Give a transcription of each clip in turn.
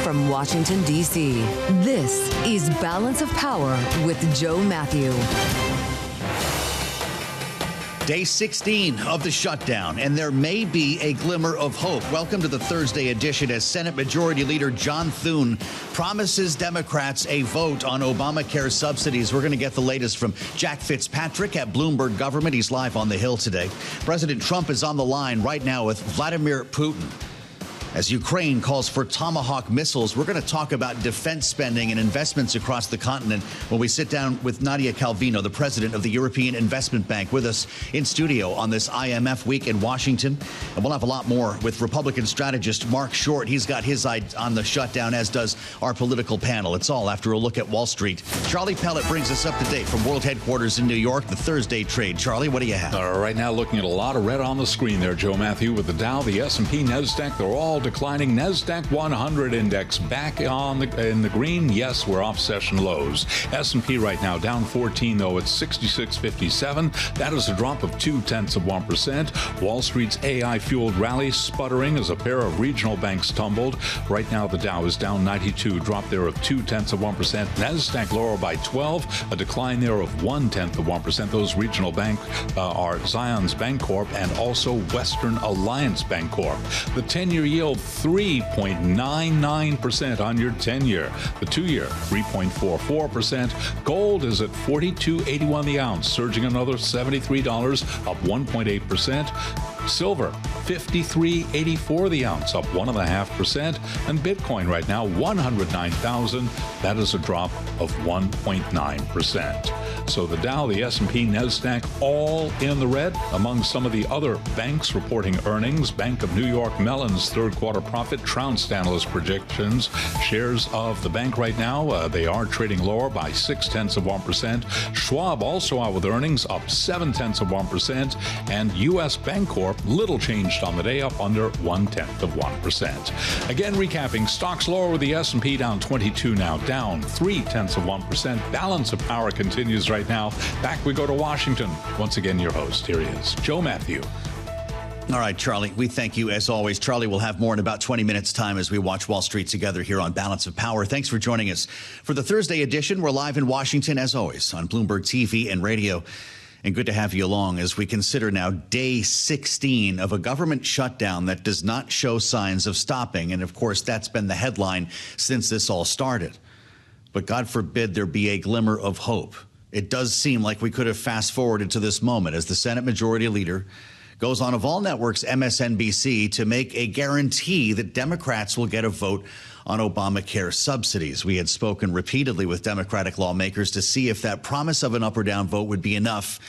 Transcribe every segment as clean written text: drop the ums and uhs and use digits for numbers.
from Washington, D.C., this is Balance of Power with Joe Mathieu. Day 16 of the shutdown, and there may be a glimmer of hope. Welcome to the Thursday edition as Senate Majority Leader John Thune promises Democrats a vote on Obamacare subsidies. We're going to get the latest from Jack Fitzpatrick at Bloomberg Government. He's live on the Hill today. President Trump is on the line right now with Vladimir Putin. As Ukraine calls for Tomahawk missiles, we're going to talk about defense spending and investments across the continent when we sit down with Nadia Calvino, the president of the European Investment Bank, with us in studio on this IMF week in Washington. And we'll have a lot more with Republican strategist Marc Short. He's got his eye on the shutdown, as does our political panel. It's all after a look at Wall Street. Charlie Pellet brings us up to date from World Headquarters in New York, the Thursday trade. Charlie, what do you have? Right now, looking at a lot of red on the screen there, Joe Mathieu, with the Dow, the S&P, NASDAQ, they're all declining. NASDAQ 100 index back in the green. Yes, we're off session lows. S&P right now down 14, though, at 66.57. That is a drop of 0.2%. Wall Street's AI-fueled rally sputtering as a pair of regional banks tumbled. Right now, the Dow is down 92, drop there of 0.2%. NASDAQ lower by 12, a decline there of 0.1%. Those regional banks are Zions Bancorp and also Western Alliance Bancorp. The 10-year yield 3.99% on your 10-year. The 2-year, 3.44%. Gold is at $42.81 the ounce, surging another $73, up 1.8%. Silver, $53.84 the ounce, up 1.5%. And Bitcoin right now, 109,000. That is a drop of 1.9%. So the Dow, the S&P, NASDAQ, all in the red. Among some of the other banks reporting earnings, Bank of New York Mellon's third quarter profit trounced analyst predictions. Shares of the bank right now, they are trading lower by 0.6%. Schwab also out with earnings, up 0.7%. And U.S. Bancorp, little changed on the day, up under 0.1%. Again, recapping, stocks lower with the S&P down 22 now, down 0.3%. Balance of power continues right now. Back we go to Washington. Once again, your host. Here he is, Joe Mathieu. All right, Charlie, we thank you as always. Charlie will have more in about 20 minutes time as we watch Wall Street together here on Balance of Power. Thanks for joining us. For the Thursday edition, we're live in Washington as always on Bloomberg TV and radio. And good to have you along as we consider now day 16 of a government shutdown that does not show signs of stopping. And of course, that's been the headline since this all started. But God forbid there be a glimmer of hope. It does seem like we could have fast forwarded to this moment as the Senate Majority Leader goes on of all networks, MSNBC, to make a guarantee that Democrats will get a vote on Obamacare subsidies. We had spoken repeatedly with Democratic lawmakers to see if that promise of an up or down vote would be enough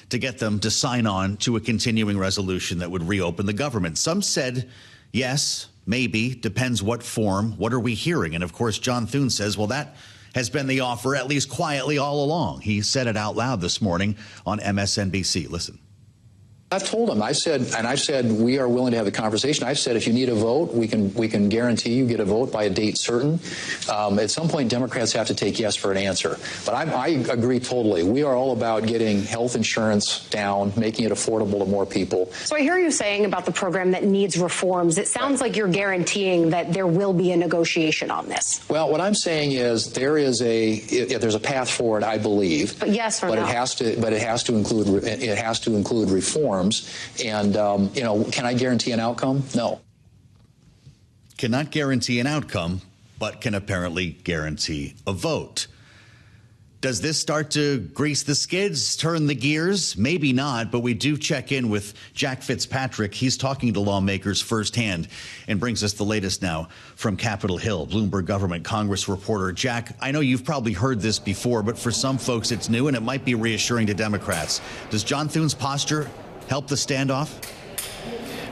to get them to sign on to a continuing resolution that would reopen the government. Some said yes, maybe, depends what form. What are we hearing? And of course, John Thune says, well, that has been the offer, at least quietly all along. He said it out loud this morning on MSNBC. Listen. I've told him, I said, we are willing to have a conversation. I've said, if you need a vote, we can guarantee you get a vote by a date certain. At some point, Democrats have to take yes for an answer. But I agree totally. We are all about getting health insurance down, making it affordable to more people. So I hear you saying about the program that needs reforms. It sounds like you're guaranteeing that there will be a negotiation on this. Well, what I'm saying is there's a path forward, I believe. But yes or no? But it has to include reform. And, can I guarantee an outcome? No. Cannot guarantee an outcome, but can apparently guarantee a vote. Does this start to grease the skids, turn the gears? Maybe not, but we do check in with Jack Fitzpatrick. He's talking to lawmakers firsthand and brings us the latest now from Capitol Hill. Bloomberg Government Congress reporter. Jack, I know you've probably heard this before, but for some folks it's new and it might be reassuring to Democrats. Does John Thune's posture help the standoff?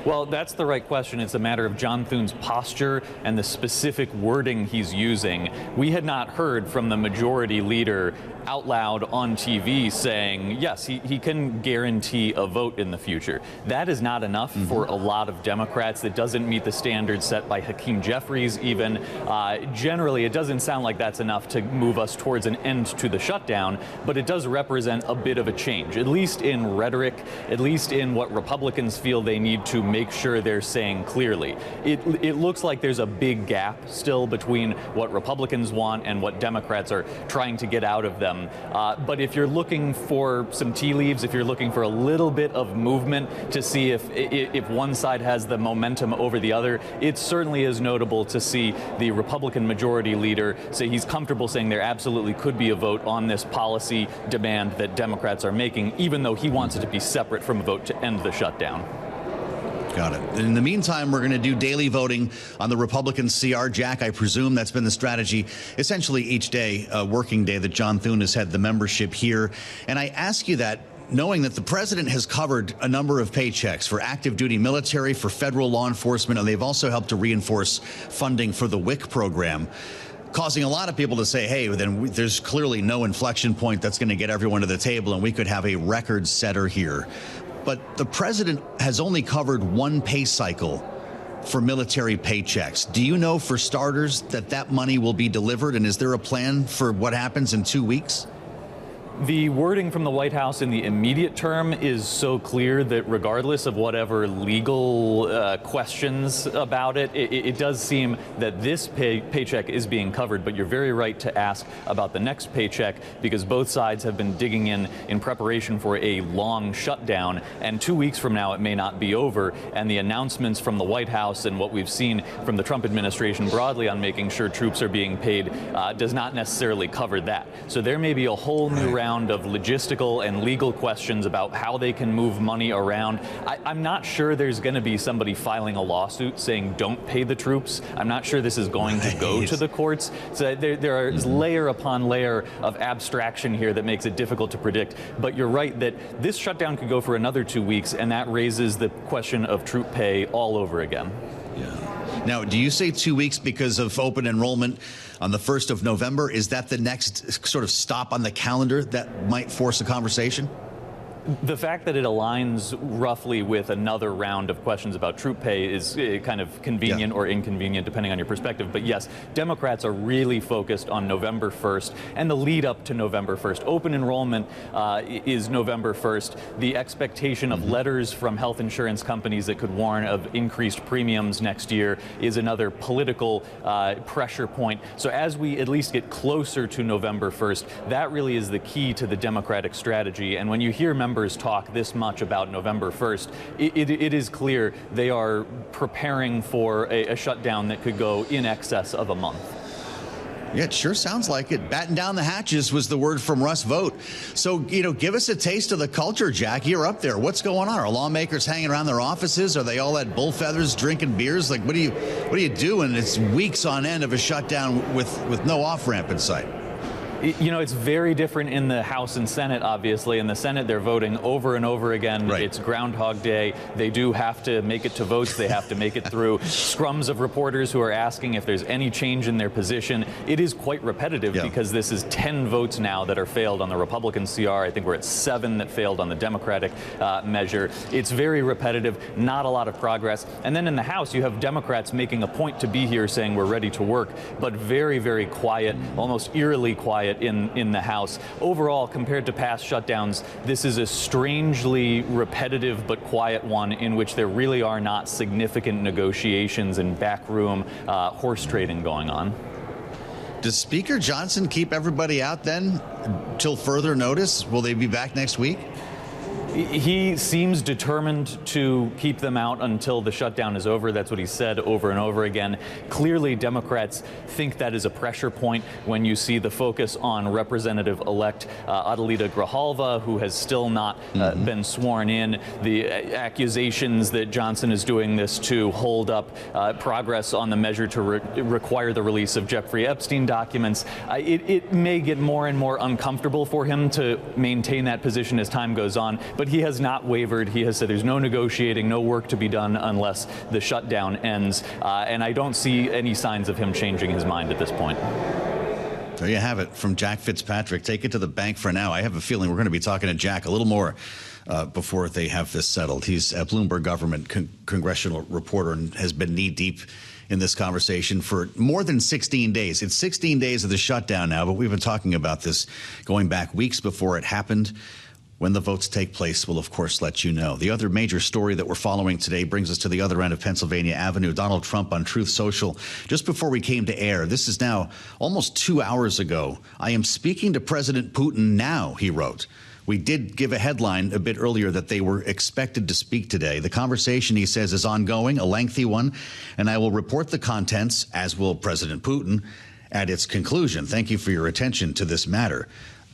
Well, that's the right question. It's a matter of John Thune's posture and the specific wording he's using. We had not heard from the majority leader out loud on TV saying, yes, he can guarantee a vote in the future. That is not enough for a lot of Democrats. That doesn't meet the standards set by Hakeem Jeffries even. Generally, it doesn't sound like that's enough to move us towards an end to the shutdown, but it does represent a bit of a change, at least in rhetoric, at least in what Republicans feel they need to make sure they're saying clearly. It looks like there's a big gap still between what Republicans want and what Democrats are trying to get out of them. But if you're looking for some tea leaves, if you're looking for a little bit of movement to see if one side has the momentum over the other, it certainly is notable to see the Republican majority leader say he's comfortable saying there absolutely could be a vote on this policy demand that Democrats are making, even though he wants it to be separate from a vote to end the shutdown. Got it. In the meantime, we're going to do daily voting on the Republican CR. Jack, I presume that's been the strategy essentially each day, working day that John Thune has had the membership here. And I ask you that knowing that the president has covered a number of paychecks for active duty military, for federal law enforcement, and they've also helped to reinforce funding for the WIC program, causing a lot of people to say, hey, then there's clearly no inflection point that's going to get everyone to the table, and we could have a record setter here. But the president has only covered one pay cycle for military paychecks. Do you know, for starters, that money will be delivered? And is there a plan for what happens in 2 weeks? The wording from the White House in the immediate term is so clear that regardless of whatever legal questions about it, it does seem that this paycheck is being covered. But you're very right to ask about the next paycheck, because both sides have been digging in preparation for a long shutdown. And 2 weeks from now, it may not be over. And the announcements from the White House and what we've seen from the Trump administration broadly on making sure troops are being paid does not necessarily cover that. So there may be a whole new round of logistical and legal questions about how they can move money around. I'm not sure there's going to be somebody filing a lawsuit saying don't pay the troops. I'm not sure this is going to go to the courts. So there is layer upon layer of abstraction here that makes it difficult to predict. But you're right that this shutdown could go for another 2 weeks, and that raises the question of troop pay all over again. Yeah. Now, do you say 2 weeks because of open enrollment on the 1st of November? Is that the next sort of stop on the calendar that might force a conversation? The fact that it aligns roughly with another round of questions about troop pay is kind of convenient or inconvenient, depending on your perspective. But yes, Democrats are really focused on November 1st and the lead up to November 1st. Open enrollment is November 1st. The expectation of letters from health insurance companies that could warn of increased premiums next year is another political pressure point. So as we at least get closer to November 1st, that really is the key to the Democratic strategy. And when you hear members talk this much about November 1st, it is clear they are preparing for a shutdown that could go in excess of a month. Yeah, it sure sounds like it. Batten down the hatches was the word from Russ Vought. So, give us a taste of the culture, Jack. You're up there. What's going on? Are lawmakers hanging around their offices? Are they all at bull feathers drinking beers? Like, what do you do? And it's weeks on end of a shutdown with no off-ramp in sight. It's very different in the House and Senate, obviously. In the Senate, they're voting over and over again. Right. It's Groundhog Day. They do have to make it to votes. They have to make it through scrums of reporters who are asking if there's any change in their position. It is quite repetitive because this is 10 votes now that are failed on the Republican CR. I think we're at 7 that failed on the Democratic measure. It's very repetitive, not a lot of progress. And then in the House, you have Democrats making a point to be here saying we're ready to work, but very, very quiet, almost eerily quiet in the House. Overall, compared to past shutdowns, this is a strangely repetitive but quiet one in which there really are not significant negotiations and backroom horse trading going on. Does Speaker Johnson keep everybody out then till further notice? Will they be back next week? He seems determined to keep them out until the shutdown is over. That's what he said over and over again. Clearly, Democrats think that is a pressure point when you see the focus on Representative-elect Adelita Grijalva, who has still not been sworn in. The accusations that Johnson is doing this to hold up progress on the measure to require the release of Jeffrey Epstein documents. It may get more and more uncomfortable for him to maintain that position as time goes on. But he has not wavered. He has said there's no negotiating, no work to be done unless the shutdown ends. And I don't see any signs of him changing his mind at this point. There you have it from Jack Fitzpatrick. Take it to the bank for now. I have a feeling we're going to be talking to Jack a little more before they have this settled. He's a Bloomberg government congressional reporter and has been knee-deep in this conversation for more than 16 days. It's 16 days of the shutdown now, but we've been talking about this going back weeks before it happened. When the votes take place, we'll, of course, let you know. The other major story that we're following today brings us to the other end of Pennsylvania Avenue. Donald Trump on Truth Social. Just before we came to air, this is now almost 2 hours ago. I am speaking to President Putin now, he wrote. We did give a headline a bit earlier that they were expected to speak today. The conversation, he says, is ongoing, a lengthy one, and I will report the contents, as will President Putin, at its conclusion. Thank you for your attention to this matter.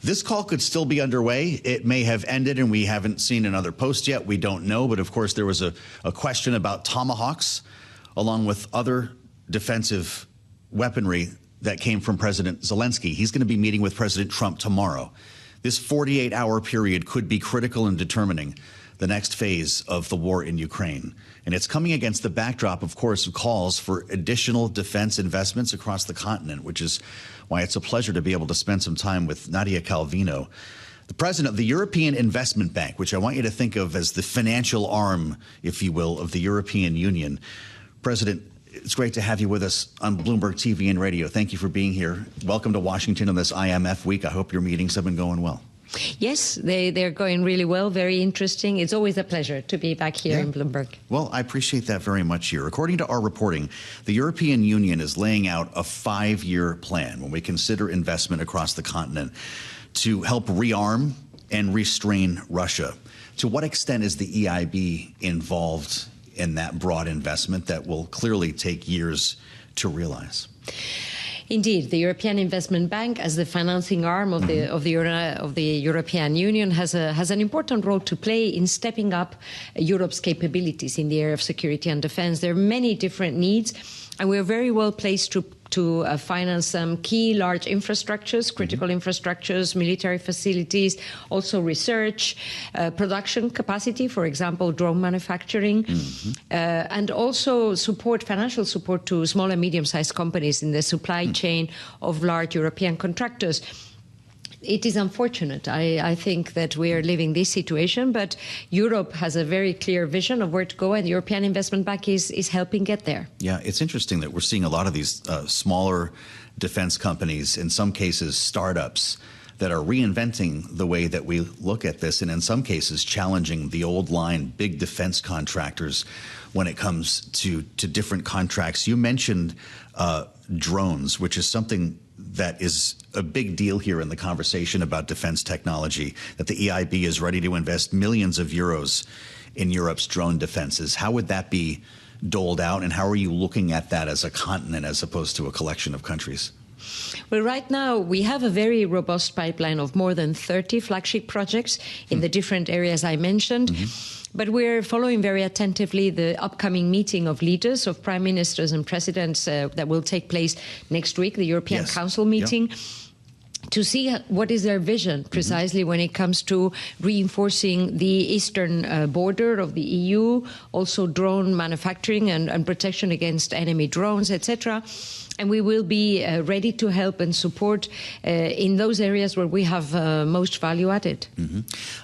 This call could still be underway. It may have ended, and we haven't seen another post yet. We don't know. But, of course, there was a question about tomahawks, along with other defensive weaponry that came from President Zelenskiy. He's going to be meeting with President Trump tomorrow. This 48-hour period could be critical in determining the next phase of the war in Ukraine. And it's coming against the backdrop, of course, of calls for additional defense investments across the continent, which is why it's a pleasure to be able to spend some time with Nadia Calvino, the president of the European Investment Bank, which I want you to think of as the financial arm, if you will, of the European Union. President, it's great to have you with us on Bloomberg TV and radio. Thank you for being here. Welcome to Washington on this IMF week. I hope your meetings have been going well. Yes, they're going really well, very interesting. It's always a pleasure to be back here in Bloomberg. Well, I appreciate that very much here. According to our reporting, the European Union is laying out a 5-year plan when we consider investment across the continent to help rearm and restrain Russia. To what extent is the EIB involved in that broad investment that will clearly take years to realize? Indeed, the European Investment Bank, as the financing arm of the European Union, has an important role to play in stepping up Europe's capabilities in the area of security and defense. There are many different needs, and we are very well placed to finance some key large infrastructures, critical infrastructures, military facilities, also research, production capacity, for example, drone manufacturing, and also financial support to small and medium-sized companies in the supply chain of large European contractors. It is unfortunate. I think that we are living this situation, but Europe has a very clear vision of where to go, and the European Investment Bank is helping get there. Yeah, it's interesting that we're seeing a lot of these smaller defense companies, in some cases startups, that are reinventing the way that we look at this, and in some cases challenging the old line big defense contractors when it comes to different contracts. You mentioned drones, which is something that is a big deal here in the conversation about defense technology, that the EIB is ready to invest millions of euros in Europe's drone defenses. How would that be doled out, and how are you looking at that as a continent as opposed to a collection of countries? Well, right now, we have a very robust pipeline of more than 30 flagship projects in the different areas I mentioned. But we're following very attentively the upcoming meeting of leaders, of prime ministers and presidents that will take place next week, the European Council meeting, to see what is their vision precisely when it comes to reinforcing the eastern border of the EU, also drone manufacturing and protection against enemy drones, etc. And we will be ready to help and support in those areas where we have most value added.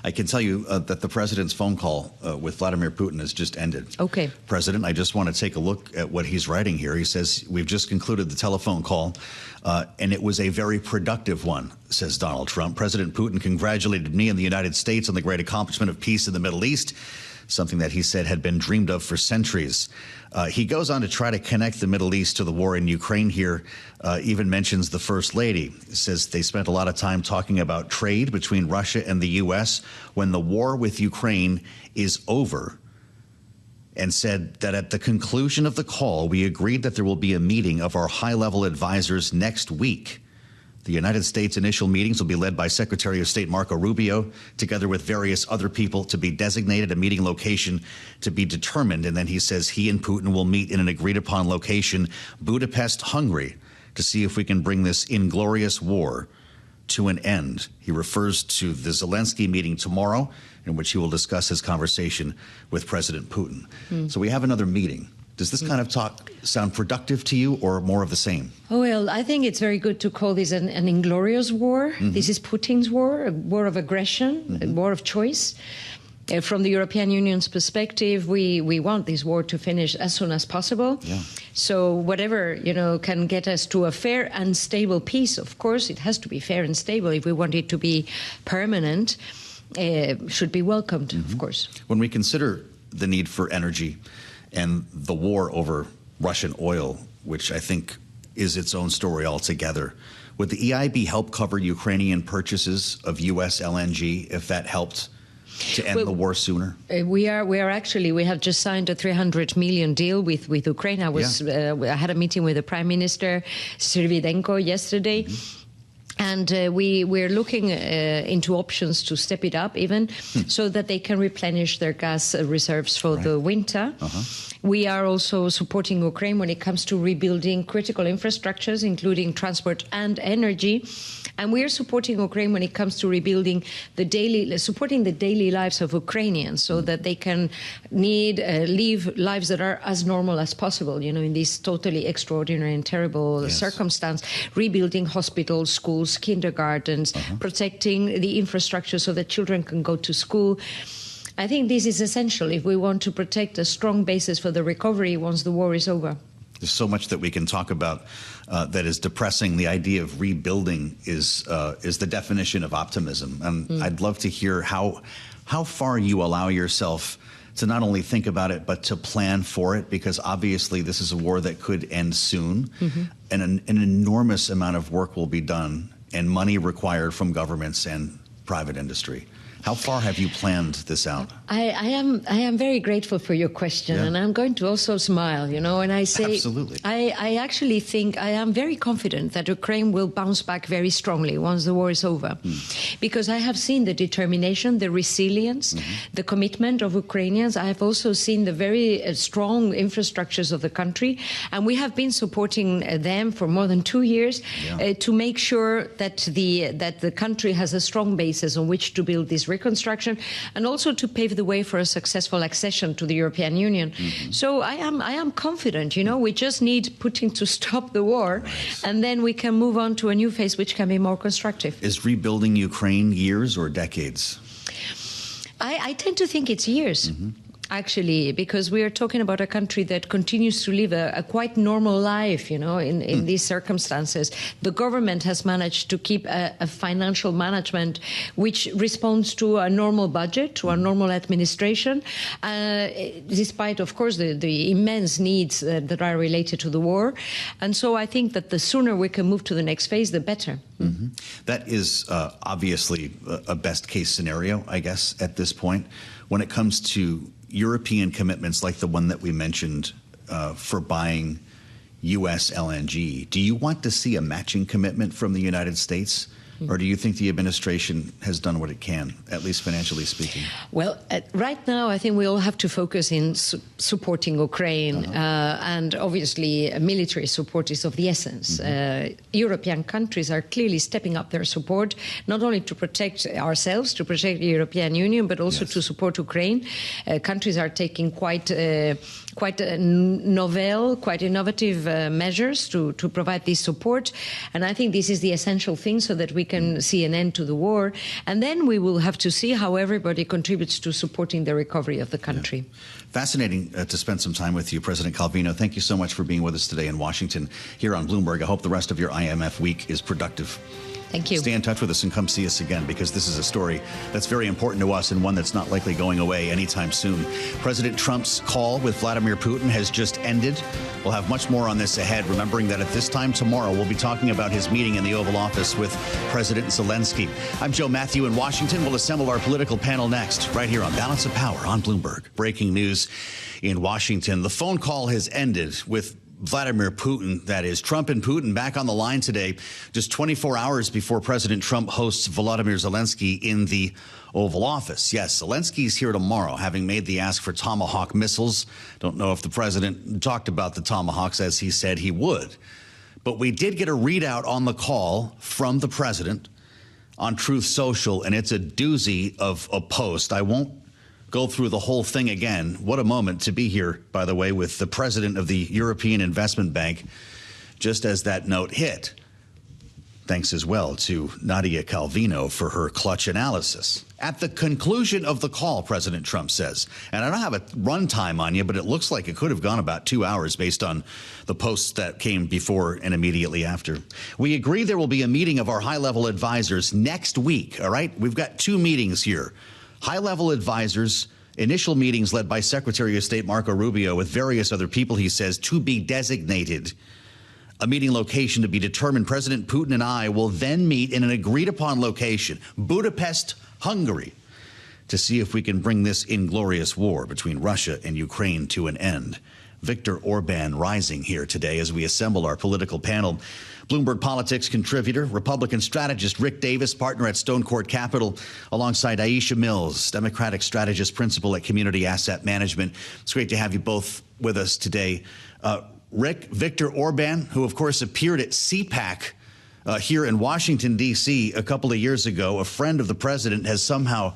I can tell you that the president's phone call with Vladimir Putin has just ended. Okay. President, I just want to take a look at what he's writing here. He says, we've just concluded the telephone call, and it was a very productive one, says Donald Trump. President Putin congratulated me and the United States on the great accomplishment of peace in the Middle East, something that he said had been dreamed of for centuries. He goes on to try to connect the Middle East to the war in Ukraine here, even mentions the First Lady. Says they spent a lot of time talking about trade between Russia and the U.S. when the war with Ukraine is over, and said that at the conclusion of the call, we agreed that there will be a meeting of our high-level advisors next week. The United States initial meetings will be led by Secretary of State Marco Rubio, together with various other people, to be designated, a meeting location to be determined. And then he says he and Putin will meet in an agreed-upon location, Budapest, Hungary, to see if we can bring this inglorious war to an end. He refers to the Zelenskiy meeting tomorrow, in which he will discuss his conversation with President Putin. So we have another meeting. Does this kind of talk sound productive to you, or more of the same? Oh, well, I think it's very good to call this an inglorious war. This is Putin's war, a war of aggression, a war of choice. From the European Union's perspective, we want this war to finish as soon as possible. So whatever, can get us to a fair and stable peace, of course, it has to be fair and stable if we want it to be permanent. should be welcomed, of course. When we consider the need for energy and the war over Russian oil, which I think is its own story altogether, would the EIB help cover Ukrainian purchases of U.S. LNG if that helped to end the war sooner? We have just signed a 300 million deal with Ukraine. I had a meeting with the Prime Minister Sirvidenko yesterday. And we're looking into options to step it up even so that they can replenish their gas reserves for the winter. We are also supporting Ukraine when it comes to rebuilding critical infrastructures, including transport and energy. And we are supporting Ukraine when it comes to rebuilding supporting the daily lives of Ukrainians so that they can live lives that are as normal as possible, in this totally extraordinary and terrible circumstance. Rebuilding hospitals, schools, kindergartens, protecting the infrastructure so that children can go to school. I think this is essential if we want to protect a strong basis for the recovery once the war is over. There's so much that we can talk about that is depressing. The idea of rebuilding is the definition of optimism. And I'd love to hear how far you allow yourself to not only think about it, but to plan for it, because obviously this is a war that could end soon. And an enormous amount of work will be done and money required from governments and private industry. How far have you planned this out? I am very grateful for your question, and I'm going to also smile, and I say, absolutely. I actually think I am very confident that Ukraine will bounce back very strongly once the war is over, because I have seen the determination, the resilience, the commitment of Ukrainians. I have also seen the very strong infrastructures of the country, and we have been supporting them for more than 2 years to make sure that the country has a strong basis on which to build this reconstruction, and also to pave the way for a successful accession to the European Union. So I am confident, we just need Putin to stop the war, and then we can move on to a new phase which can be more constructive. Is rebuilding Ukraine years or decades? I tend to think it's years. Actually, because we are talking about a country that continues to live a quite normal life, in these circumstances. The government has managed to keep a financial management which responds to a normal budget, to a normal administration, despite, of course, the immense needs that are related to the war. And so I think that the sooner we can move to the next phase, the better. That is obviously a best case scenario, I guess, at this point. When it comes to European commitments like the one that we mentioned for buying U.S. LNG, do you want to see a matching commitment from the United States? Or do you think the administration has done what it can, at least financially speaking? Well, right now, I think we all have to focus in supporting Ukraine. And obviously, military support is of the essence. European countries are clearly stepping up their support, not only to protect ourselves, to protect the European Union, but also to support Ukraine. Countries are taking quite novel, quite innovative measures to provide this support. And I think this is the essential thing so that we can see an end to the war. And then we will have to see how everybody contributes to supporting the recovery of the country. Fascinating to spend some time with you, President Calvino. Thank you so much for being with us today in Washington here on Bloomberg. I hope the rest of your IMF week is productive. Thank you. Stay in touch with us and come see us again, because this is a story that's very important to us and one that's not likely going away anytime soon. President Trump's call with Vladimir Putin has just ended. We'll have much more on this ahead, remembering that at this time tomorrow, we'll be talking about his meeting in the Oval Office with President Zelenskiy. I'm Joe Mathieu in Washington. We'll assemble our political panel next, right here on Balance of Power on Bloomberg. Breaking news in Washington. The phone call has ended with Vladimir Putin, that is. Trump and Putin back on the line today, just 24 hours before President Trump hosts Volodymyr Zelenskiy in the Oval Office. Yes, Zelenskiy's here tomorrow, having made the ask for Tomahawk missiles. Don't know if the president talked about the Tomahawks as he said he would. But we did get a readout on the call from the president on Truth Social, and it's a doozy of a post. I won't go through the whole thing again. What a moment to be here, by the way, with the president of the European Investment Bank, just as that note hit. Thanks as well to Nadia Calvino for her clutch analysis. At the conclusion of the call, President Trump says, and I don't have a runtime on you, but it looks like it could have gone about 2 hours based on the posts that came before and immediately after. We agree there will be a meeting of our high-level advisors next week, all right? We've got 2 meetings here. High-level advisors, initial meetings led by Secretary of State Marco Rubio with various other people, he says, to be designated. A meeting location to be determined. President Putin and I will then meet in an agreed-upon location, Budapest, Hungary, to see if we can bring this inglorious war between Russia and Ukraine to an end. Viktor Orban rising here today as we assemble our political panel. Bloomberg Politics contributor, Republican strategist Rick Davis, partner at Stonecourt Capital, alongside Aisha Mills, Democratic strategist principal at Community Asset Management. It's great to have you both with us today. Rick, Viktor Orban, who, of course, appeared at CPAC here in Washington, D.C. a couple of years ago, a friend of the president, has somehow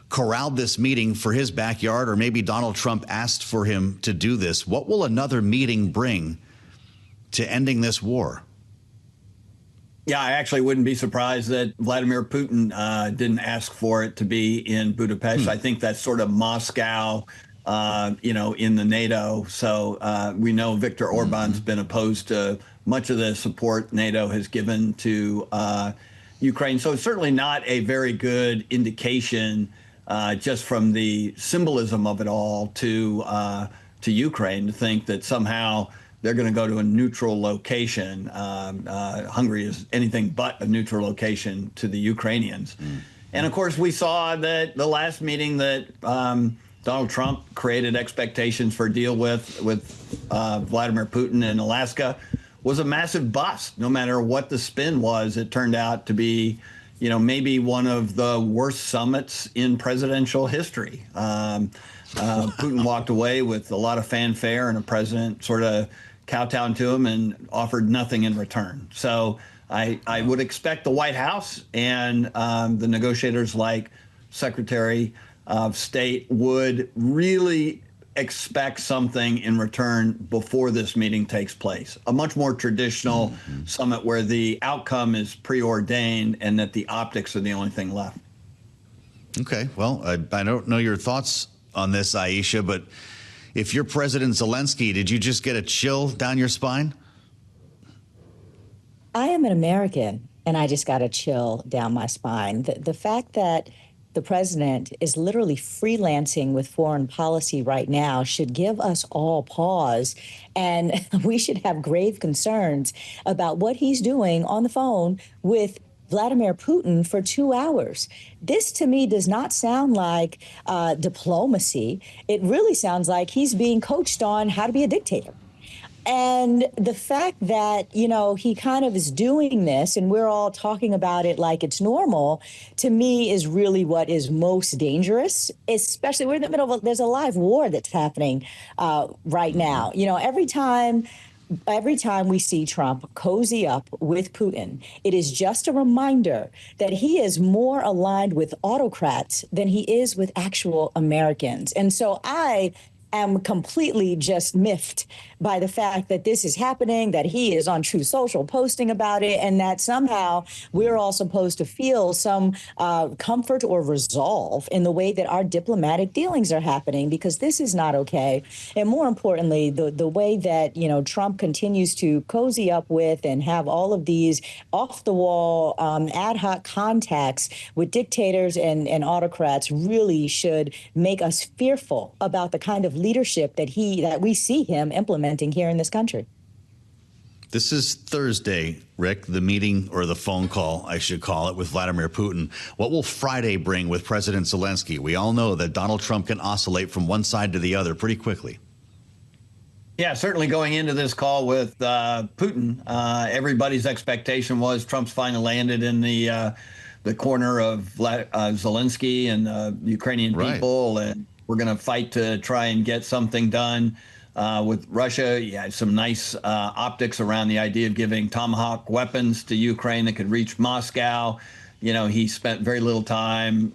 corralled this meeting for his backyard, or maybe Donald Trump asked for him to do this. What will another meeting bring to ending this war? Yeah, I actually wouldn't be surprised that Vladimir Putin didn't ask for it to be in Budapest. I think that's sort of Moscow, in the NATO. So we know Viktor Orban's been opposed to much of the support NATO has given to Ukraine. So it's certainly not a very good indication just from the symbolism of it all to Ukraine to think that somehow they're going to go to a neutral location. Hungary is anything but a neutral location to the Ukrainians. And of course, we saw that the last meeting that Donald Trump created expectations for a deal with Vladimir Putin in Alaska was a massive bust. No matter what the spin was, it turned out to be, maybe one of the worst summits in presidential history. Putin walked away with a lot of fanfare, and a president sort of kowtowed to him and offered nothing in return. So I would expect the White House and the negotiators like Secretary of State would really expect something in return before this meeting takes place. A much more traditional summit where the outcome is preordained and that the optics are the only thing left. Okay, well, I don't know your thoughts on this, Aisha, but if you're President Zelenskiy, did you just get a chill down your spine? I am an American, and I just got a chill down my spine. The fact that the president is literally freelancing with foreign policy right now should give us all pause. And we should have grave concerns about what he's doing on the phone with Vladimir Putin for 2 hours. This, to me, does not sound like diplomacy. It really sounds like he's being coached on how to be a dictator. And the fact that, he kind of is doing this and we're all talking about it like it's normal, to me, is really what is most dangerous, especially we're in the middle of there's a live war that's happening right now. Every time we see Trump cozy up with Putin, it is just a reminder that he is more aligned with autocrats than he is with actual Americans. And so I am completely just miffed by the fact that this is happening, that he is on Truth Social posting about it, and that somehow we're all supposed to feel some comfort or resolve in the way that our diplomatic dealings are happening, because this is not okay. And more importantly, the way that, Trump continues to cozy up with and have all of these off-the-wall ad hoc contacts with dictators and autocrats really should make us fearful about the kind of leadership that we see him implementing here in this country. This is Thursday, Rick, the meeting, or the phone call, I should call it, with Vladimir Putin. What will Friday bring with President Zelensky? We all know that Donald Trump can oscillate from one side to the other pretty quickly. Yeah, certainly going into this call with Putin, everybody's expectation was Trump's finally landed in the corner of Zelenskiy and the Ukrainian people, and we're going to fight to try and get something done with Russia. Yeah, some nice optics around the idea of giving Tomahawk weapons to Ukraine that could reach Moscow. He spent very little time,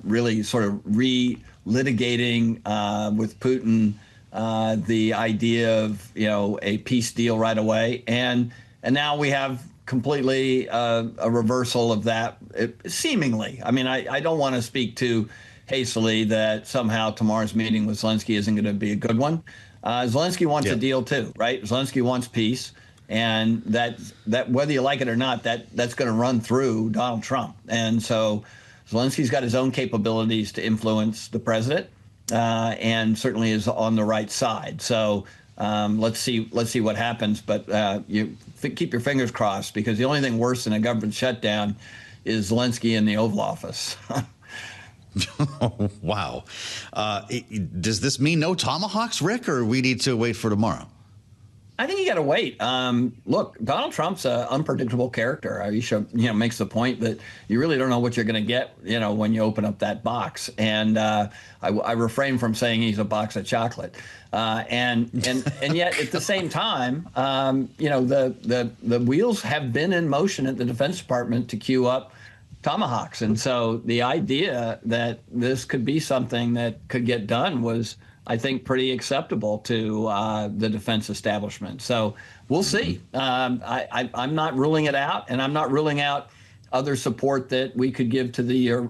really sort of relitigating with Putin the idea of, a peace deal right away. And And now we have completely a reversal of that, seemingly. I mean, I don't want to speak too hastily that somehow tomorrow's meeting with Zelensky isn't going to be a good one. Zelensky wants a deal too, right? Zelensky wants peace, and that whether you like it or not, that's going to run through Donald Trump. And so Zelensky's got his own capabilities to influence the president, and certainly is on the right side. So let's see what happens. But you keep your fingers crossed, because the only thing worse than a government shutdown is Zelensky in the Oval Office. Oh, wow. Does this mean no tomahawks, Rick, or we need to wait for tomorrow? I think you got to wait. Look, Donald Trump's an unpredictable character. Aisha, makes the point that you really don't know what you're going to get, when you open up that box. And I refrain from saying he's a box of chocolate. And yet at the same time, the wheels have been in motion at the Defense Department to queue up tomahawks. And so the idea that this could be something that could get done was, I think, pretty acceptable to the defense establishment. So we'll see. I'm not ruling it out, and I'm not ruling out other support that we could give to the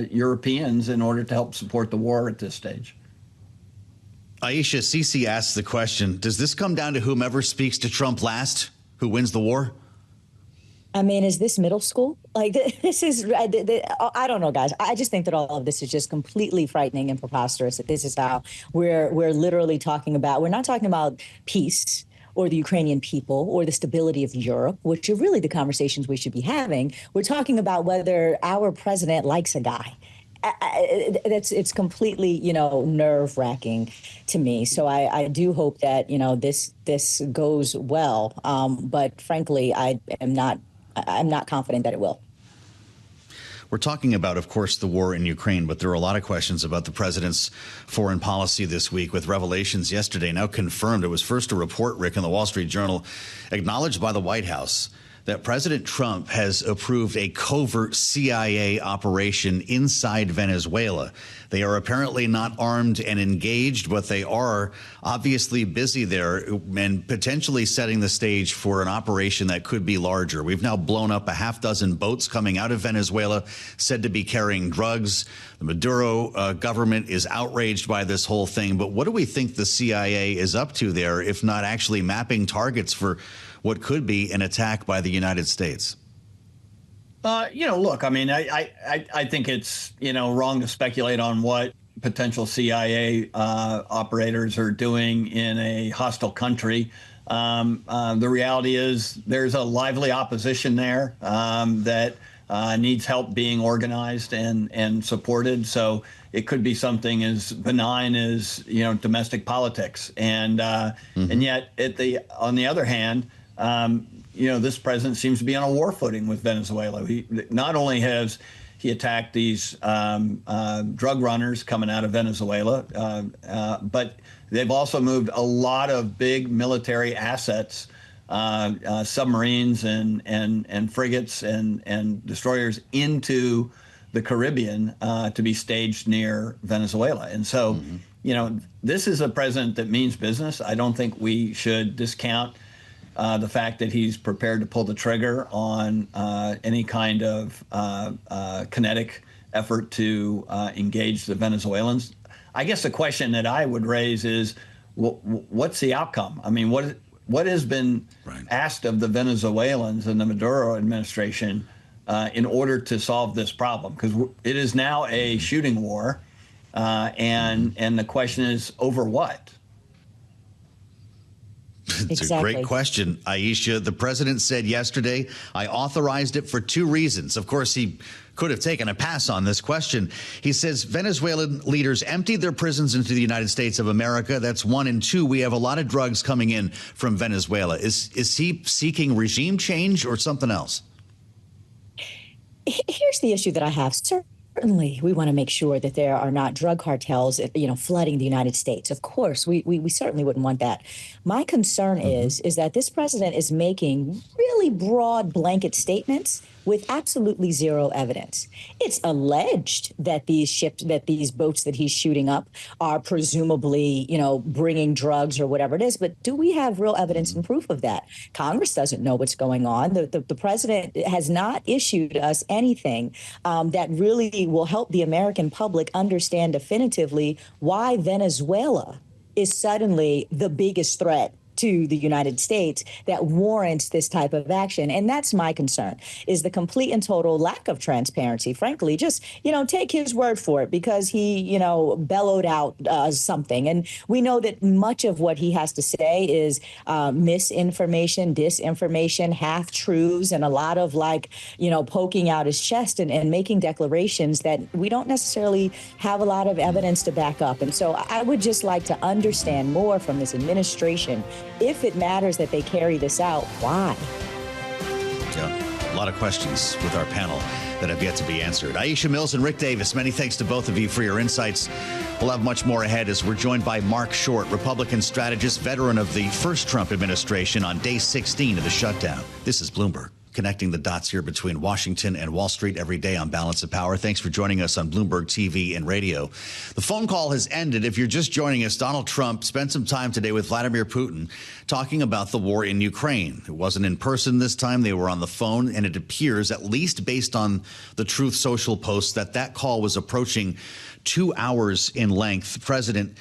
Europeans in order to help support the war at this stage. Aisha, Sisi asks the question, does this come down to whomever speaks to Trump last, who wins the war? I mean, is this middle school? Like, this is, I don't know, guys. I just think that all of this is just completely frightening and preposterous. That this is how we're literally talking about. We're not talking about peace or the Ukrainian people or the stability of Europe, which are really the conversations we should be having. We're talking about whether our president likes a guy. It's completely, nerve wracking to me. So I do hope that, this goes well. But frankly, I'm not confident that it will. We're talking about, of course, the war in Ukraine, but there are a lot of questions about the president's foreign policy this week, with revelations yesterday now confirmed. It was first a report, Rick, in the Wall Street Journal, acknowledged by the White House, that President Trump has approved a covert CIA operation inside Venezuela. They are apparently not armed and engaged, but they are obviously busy there and potentially setting the stage for an operation that could be larger. We've now blown up a half dozen boats coming out of Venezuela, said to be carrying drugs. The Maduro government is outraged by this whole thing. But what do we think the CIA is up to there, if not actually mapping targets for what could be an attack by the United States? Look, I mean, I think it's, wrong to speculate on what potential CIA operators are doing in a hostile country. The reality is there's a lively opposition there that needs help being organized and supported. So it could be something as benign as, domestic politics. And yet, on the other hand, this president seems to be on a war footing with Venezuela. He not only has he attacked these drug runners coming out of Venezuela, but they've also moved a lot of big military assets, submarines and frigates and destroyers into the Caribbean to be staged near Venezuela. And so, this is a president that means business. I don't think we should discount the fact that he's prepared to pull the trigger on any kind of kinetic effort to engage the Venezuelans. I guess the question that I would raise is, what's the outcome? I mean, what has been asked of the Venezuelans and the Maduro administration in order to solve this problem? Because it is now a shooting war, and the question is, over what? It's a great question, Aisha. The president said yesterday, I authorized it for two reasons. Of course, he could have taken a pass on this question. He says Venezuelan leaders emptied their prisons into the United States of America. That's one. And two, we have a lot of drugs coming in from Venezuela. Is he seeking regime change or something else? Here's the issue that I have, sir. Certainly, we want to make sure that there are not drug cartels, flooding the United States. Of course, we certainly wouldn't want that. My concern is that this president is making really broad blanket statements with absolutely zero evidence. It's alleged that these boats that he's shooting up are presumably, bringing drugs or whatever it is. But do we have real evidence and proof of that? Congress doesn't know what's going on. The president has not issued us anything that really will help the American public understand definitively why Venezuela is suddenly the biggest threat to the United States that warrants this type of action. And that's my concern, is the complete and total lack of transparency. Frankly, just, take his word for it, because he, bellowed out something. And we know that much of what he has to say is misinformation, disinformation, half-truths, and a lot of poking out his chest and making declarations that we don't necessarily have a lot of evidence to back up. And so I would just like to understand more from this administration. If it matters that they carry this out, why? Yeah, a lot of questions with our panel that have yet to be answered. Aisha Mills and Rick Davis, many thanks to both of you for your insights. We'll have much more ahead as we're joined by Marc Short, Republican strategist, veteran of the first Trump administration on day 16 of the shutdown. This is Bloomberg, connecting the dots here between Washington and Wall Street every day on Balance of Power. Thanks for joining us on Bloomberg TV and radio. The phone call has ended. If you're just joining us, Donald Trump spent some time today with Vladimir Putin talking about the war in Ukraine. It wasn't in person this time. They were on the phone, and it appears, at least based on the Truth Social posts, that call was approaching 2 hours in length. The president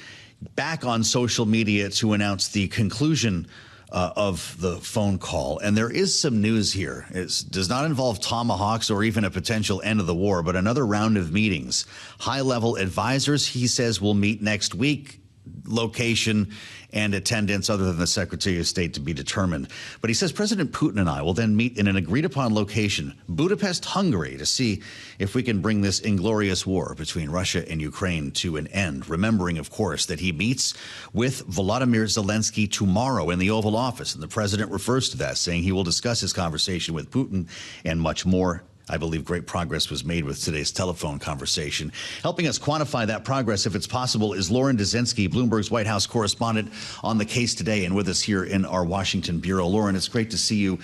back on social media to announce the conclusion of the phone call. And there is some news here. It does not involve tomahawks or even a potential end of the war, but another round of meetings. High-level advisors, he says, will meet next week. Location and attendance other than the Secretary of State to be determined. But he says President Putin and I will then meet in an agreed-upon location, Budapest, Hungary, to see if we can bring this inglorious war between Russia and Ukraine to an end. Remembering, of course, that he meets with Vladimir Zelenskiy tomorrow in the Oval Office. And the president refers to that, saying he will discuss his conversation with Putin and much more. I believe great progress was made with today's telephone conversation. Helping us quantify that progress, if it's possible, is Lauren Dezenski, Bloomberg's White House correspondent, on the case today and with us here in our Washington bureau. Lauren, it's great to see you.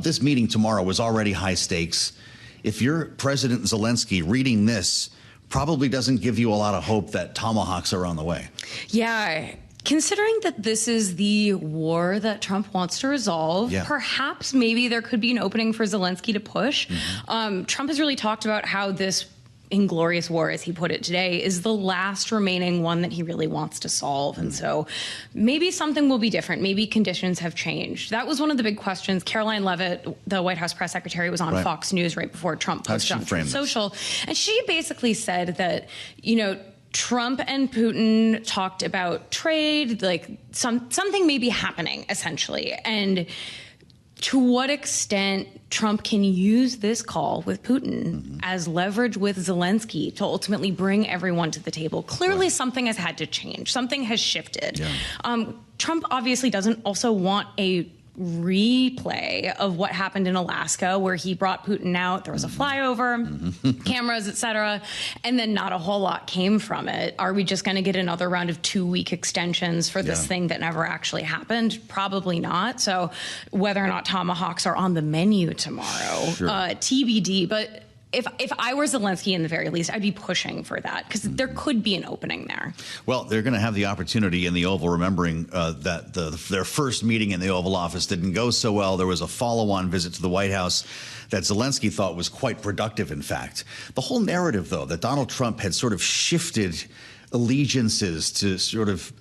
This meeting tomorrow was already high stakes. If you're President Zelensky, reading this probably doesn't give you a lot of hope that tomahawks are on the way. Yeah. Considering that this is the war that Trump wants to resolve, perhaps maybe there could be an opening for Zelensky to push. Trump has really talked about how this inglorious war, as he put it today, is the last remaining one that he really wants to solve. And so maybe something will be different. Maybe conditions have changed. That was one of the big questions. Caroline Leavitt, the White House press secretary, was on Fox News right before Trump posted on Truth Social. And she basically said that, Trump and Putin talked about trade, something may be happening, essentially. And to what extent Trump can use this call with Putin as leverage with Zelensky to ultimately bring everyone to the table. Clearly, something has had to change. Something has shifted. Trump obviously doesn't also want a replay of what happened in Alaska, where he brought Putin out. There was a flyover, cameras, etc., and then not a whole lot came from it. Are we just going to get another round of 2-week extensions for this thing that never actually happened? Probably not. So whether or not tomahawks are on the menu tomorrow, TBD. But if I were Zelensky, in the very least, I'd be pushing for that, because there could be an opening there. Well, they're going to have the opportunity in the Oval, remembering that their first meeting in the Oval Office didn't go so well. There was a follow-on visit to the White House that Zelensky thought was quite productive, in fact. The whole narrative, though, that Donald Trump had sort of shifted allegiances to sort of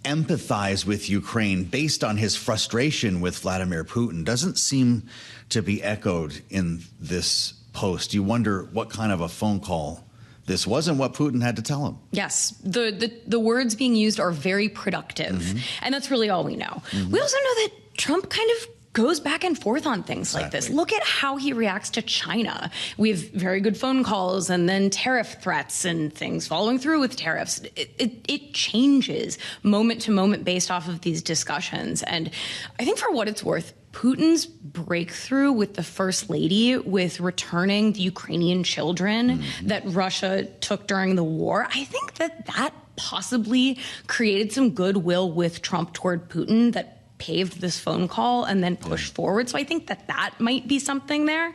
empathize with Ukraine based on his frustration with Vladimir Putin doesn't seem to be echoed in this post. You wonder what kind of a phone call this was and what Putin had to tell him. Yes, the words being used are very productive, and that's really all we know. We also know that Trump kind of goes back and forth on things like this. Look at how he reacts to China. We have very good phone calls and then tariff threats and things following through with tariffs. It changes moment to moment based off of these discussions. And I think, for what it's worth, Putin's breakthrough with the First Lady, with returning the Ukrainian children that Russia took during the war, I think that possibly created some goodwill with Trump toward Putin that paved this phone call and then pushed forward. So I think that might be something there.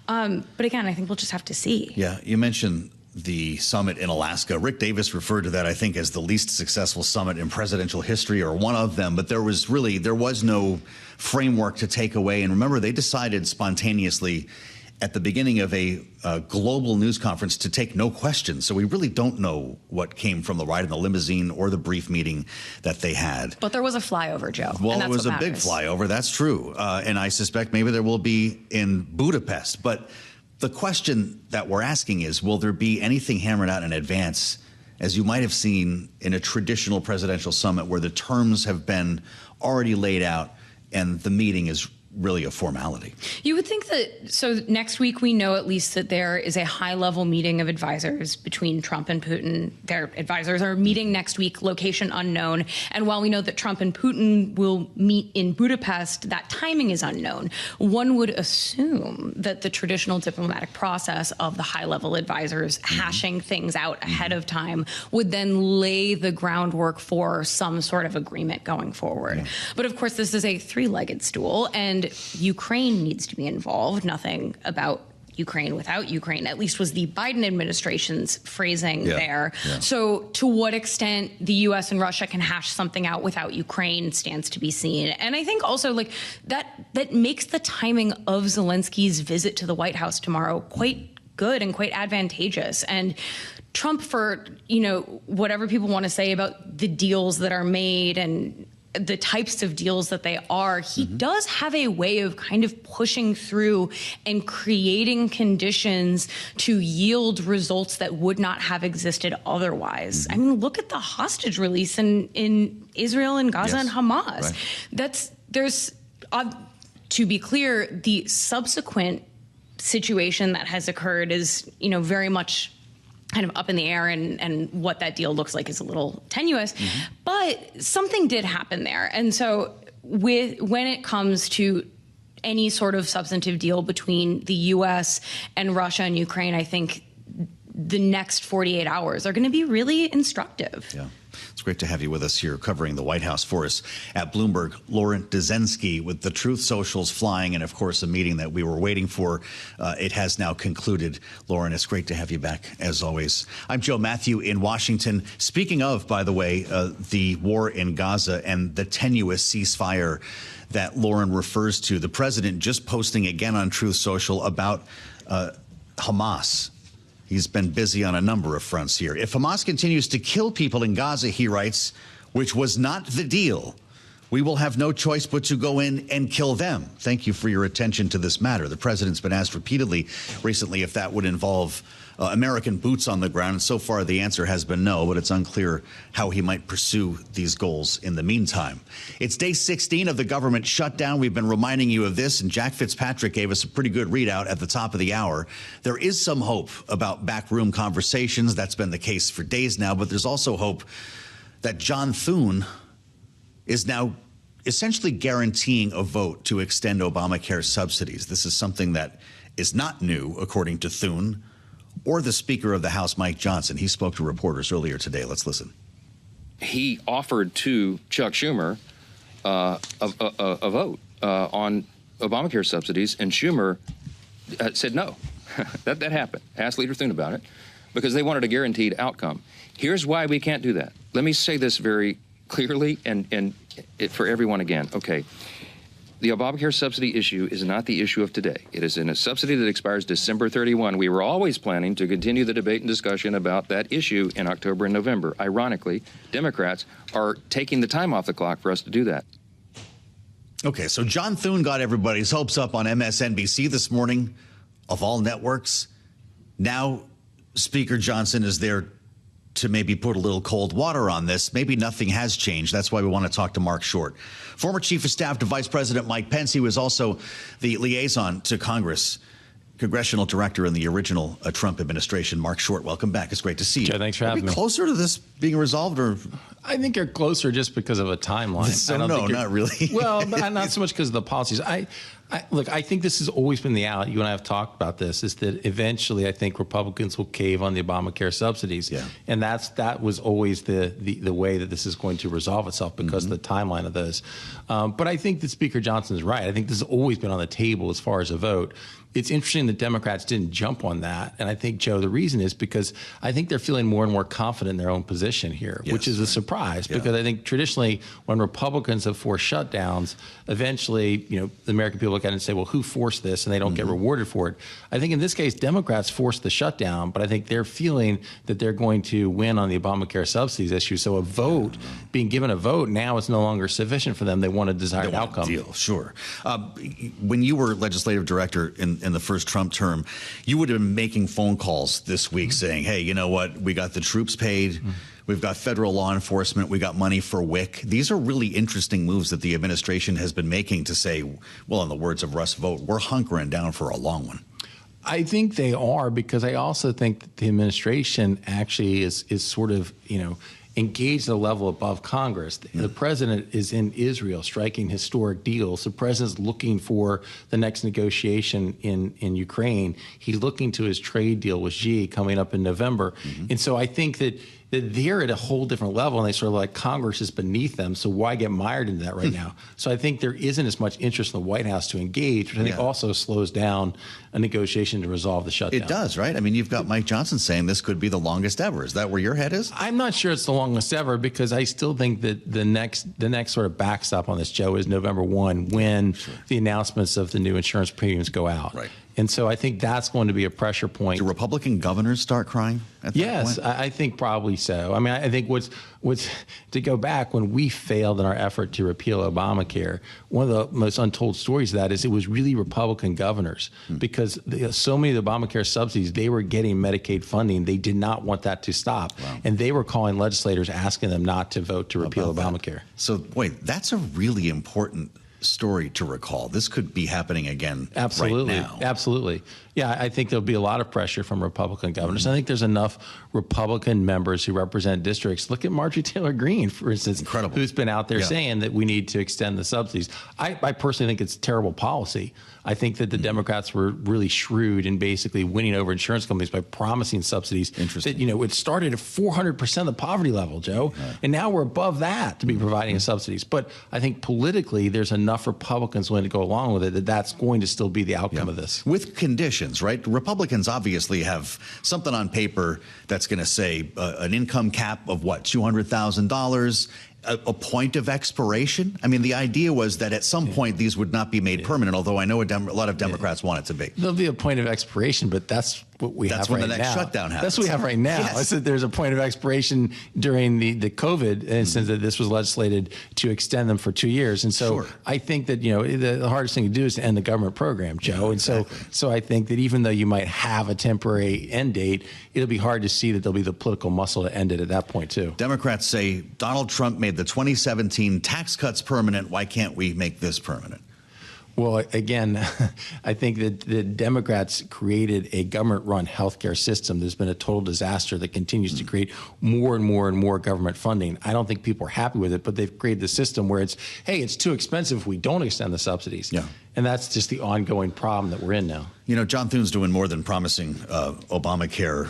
But again, I think we'll just have to see. Yeah, you mentioned the summit in Alaska. Rick Davis referred to that, I think, as the least successful summit in presidential history, or one of them. But there was no framework to take away. And remember, they decided spontaneously at the beginning of a global news conference to take no questions. So we really don't know what came from the ride in the limousine or the brief meeting that they had. But there was a flyover, Joe. Well, it was a big flyover. That's true. And I suspect maybe there will be in Budapest. But the question that we're asking is, will there be anything hammered out in advance, as you might have seen in a traditional presidential summit, where the terms have been already laid out and the meeting is really a formality? You would think that, so next week we know at least that there is a high-level meeting of advisors between Trump and Putin. Their advisors are meeting next week, location unknown. And while we know that Trump and Putin will meet in Budapest, that timing is unknown. One would assume that the traditional diplomatic process of the high-level advisors hashing things out ahead of time would then lay the groundwork for some sort of agreement going forward. But of course, this is a three-legged stool, and Ukraine needs to be involved. Nothing about Ukraine without Ukraine, at least was the Biden administration's phrasing there. So to what extent the U.S. and Russia can hash something out without Ukraine stands to be seen. And I think also like that makes the timing of Zelenskyy's visit to the White House tomorrow quite good and quite advantageous. And Trump, for, whatever people want to say about the deals that are made and the types of deals that they are, he does have a way of kind of pushing through and creating conditions to yield results that would not have existed otherwise. I mean, look at the hostage release in Israel and Gaza and Hamas. There's to be clear, the subsequent situation that has occurred is, very much kind of up in the air, and what that deal looks like is a little tenuous. But something did happen there. And so when it comes to any sort of substantive deal between the U.S. and Russia and Ukraine, I think the next 48 hours are going to be really instructive. Yeah. It's great to have you with us here covering the White House for us at Bloomberg. Lauren Dezenski with the Truth Socials flying, and of course a meeting that we were waiting for. It has now concluded. Lauren, it's great to have you back as always. I'm Joe Mathieu in Washington. Speaking of, by the way, the war in Gaza and the tenuous ceasefire that Lauren refers to, the president just posting again on Truth Social about Hamas. He's been busy on a number of fronts here. If Hamas continues to kill people in Gaza, he writes, which was not the deal, we will have no choice but to go in and kill them. Thank you for your attention to this matter. The president's been asked repeatedly recently if that would involve American boots on the ground. And so far, the answer has been no, but it's unclear how he might pursue these goals in the meantime. It's day 16 of the government shutdown. We've been reminding you of this, and Jack Fitzpatrick gave us a pretty good readout at the top of the hour. There is some hope about backroom conversations. That's been the case for days now, but there's also hope that John Thune is now essentially guaranteeing a vote to extend Obamacare subsidies. This is something that is not new, according to Thune, or the Speaker of the House, Mike Johnson. He spoke to reporters earlier today. Let's listen. He offered to Chuck Schumer a vote on Obamacare subsidies, and Schumer said no. that happened. Asked Leader Thune about it because they wanted a guaranteed outcome. Here's why we can't do that. Let me say this very clearly and for everyone again. Okay. The Obamacare subsidy issue is not the issue of today. It is in a subsidy that expires December 31. We were always planning to continue the debate and discussion about that issue in October and November. Ironically, Democrats are taking the time off the clock for us to do that. Okay, so John Thune got everybody's hopes up on MSNBC this morning, of all networks. Now Speaker Johnson is there to maybe put a little cold water on this. Maybe nothing has changed. That's why we want to talk to Marc Short, former Chief of Staff to Vice President Mike Pence. He was also the liaison to Congress Congressional Director in the original Trump administration, Marc Short. Welcome back. It's great to see you. Joe, thanks for having me. Are we closer to this being resolved, or? I think you're closer just because of a timeline. So no, not really. Well, but not so much because of the policies. Look, I think this has always been the out. You and I have talked about this, is that eventually I think Republicans will cave on the Obamacare subsidies. Yeah. And that was always the way that this is going to resolve itself because of the timeline of those. But I think that Speaker Johnson is right. I think this has always been on the table as far as a vote. It's interesting that Democrats didn't jump on that. And I think, Joe, the reason is because I think they're feeling more and more confident in their own position here, which is a surprise because I think traditionally when Republicans have forced shutdowns, eventually, the American people look at it and say, well, who forced this? And they don't get rewarded for it. I think in this case, Democrats forced the shutdown, but I think they're feeling that they're going to win on the Obamacare subsidies issue. So a vote, being given a vote now is no longer sufficient for them. They want a desired outcome. Deal, sure. When you were legislative director in the first Trump term, you would have been making phone calls this week saying, hey, you know what? We got the troops paid. We've got federal law enforcement. We got money for WIC. These are really interesting moves that the administration has been making to say, well, in the words of Russ Vought, we're hunkering down for a long one. I think they are, because I also think that the administration actually is sort of, engaged at a level above Congress. The president is in Israel striking historic deals. The president's looking for the next negotiation in Ukraine. He's looking to his trade deal with Xi coming up in November. And so I think that they're at a whole different level, and they sort of like Congress is beneath them, so why get mired into that right now? So I think there isn't as much interest in the White House to engage, which I think also slows down a negotiation to resolve the shutdown. It does, right? I mean, you've got Mike Johnson saying this could be the longest ever. Is that where your head is? I'm not sure it's the longest ever, because I still think that the next sort of backstop on this, Joe, is November 1, when the announcements of the new insurance premiums go out. Right. And so I think that's going to be a pressure point. Do Republican governors start crying at that point? I think probably so. I mean, I think what's to go back, when we failed in our effort to repeal Obamacare, one of the most untold stories of that is it was really Republican governors, because so many of the Obamacare subsidies, they were getting Medicaid funding. They did not want that to stop. Wow. And they were calling legislators, asking them not to vote to repeal Obamacare. So, wait, that's a really important story to recall. This could be happening again right now. Absolutely. Yeah, I think there'll be a lot of pressure from Republican governors. I think there's enough Republican members who represent districts. Look at Marjorie Taylor Greene, for instance, who's been out there saying that we need to extend the subsidies. I personally think it's terrible policy. I think that the Democrats were really shrewd in basically winning over insurance companies by promising subsidies. Interesting. That, it started at 400% of the poverty level, Joe, and now we're above that to be providing subsidies. But I think politically, there's enough Republicans willing to go along with it that that's going to still be the outcome of this. With conditions, right? Republicans obviously have something on paper that's going to say an income cap of what, $200,000, a point of expiration. I mean, the idea was that at some point these would not be made permanent, although I know a lot of Democrats want it to be. There'll be a point of expiration, but that's what we have right now. That's when the next shutdown happens. That's what we have right now. Yes. There's a point of expiration during the COVID, and since that this was legislated to extend them for 2 years. And so I think that, the hardest thing to do is to end the government program, Joe. And so I think that even though you might have a temporary end date, it'll be hard to see that there'll be the political muscle to end it at that point, too. Democrats say Donald Trump made the 2017 tax cuts permanent. Why can't we make this permanent? Well, again, I think that the Democrats created a government-run healthcare system. There's been a total disaster that continues to create more and more and more government funding. I don't think people are happy with it, but they've created the system where it's too expensive if we don't extend the subsidies. Yeah. And that's just the ongoing problem that we're in now. John Thune's doing more than promising Obamacare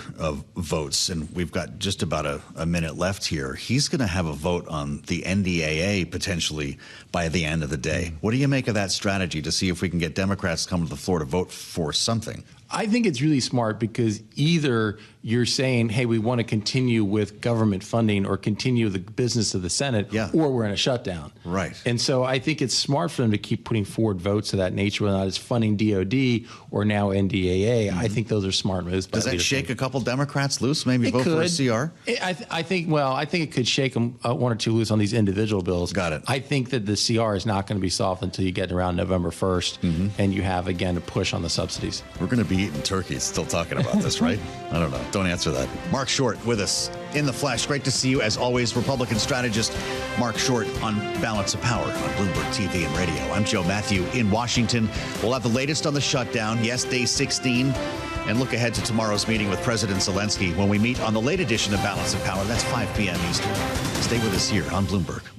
votes, and we've got just about a minute left here. He's going to have a vote on the NDAA potentially by the end of the day. What do you make of that strategy to see if we can get Democrats to come to the floor to vote for something? I think it's really smart, because either you're saying, hey, we want to continue with government funding or continue the business of the Senate, or we're in a shutdown. Right. And so I think it's smart for them to keep putting forward votes of that nature, whether or not it's funding DOD or now NDAA. I think those are smart moves. Does that shake a couple Democrats loose? Maybe vote for a CR? I think it could shake them one or two loose on these individual bills. Got it. I think that the CR is not going to be solved until you get around November 1st, and you have, again, a push on the subsidies. We're going to be eating turkey still talking about this, right? I don't know. Don't answer that. Marc Short with us in the flesh. Great to see you, as always. Republican strategist Marc Short on Balance of Power on Bloomberg TV and radio. I'm Joe Mathieu in Washington. We'll have the latest on the shutdown. Yes, day 16. And look ahead to tomorrow's meeting with President Zelenskiy when we meet on the late edition of Balance of Power. That's 5 p.m. Eastern. Stay with us here on Bloomberg.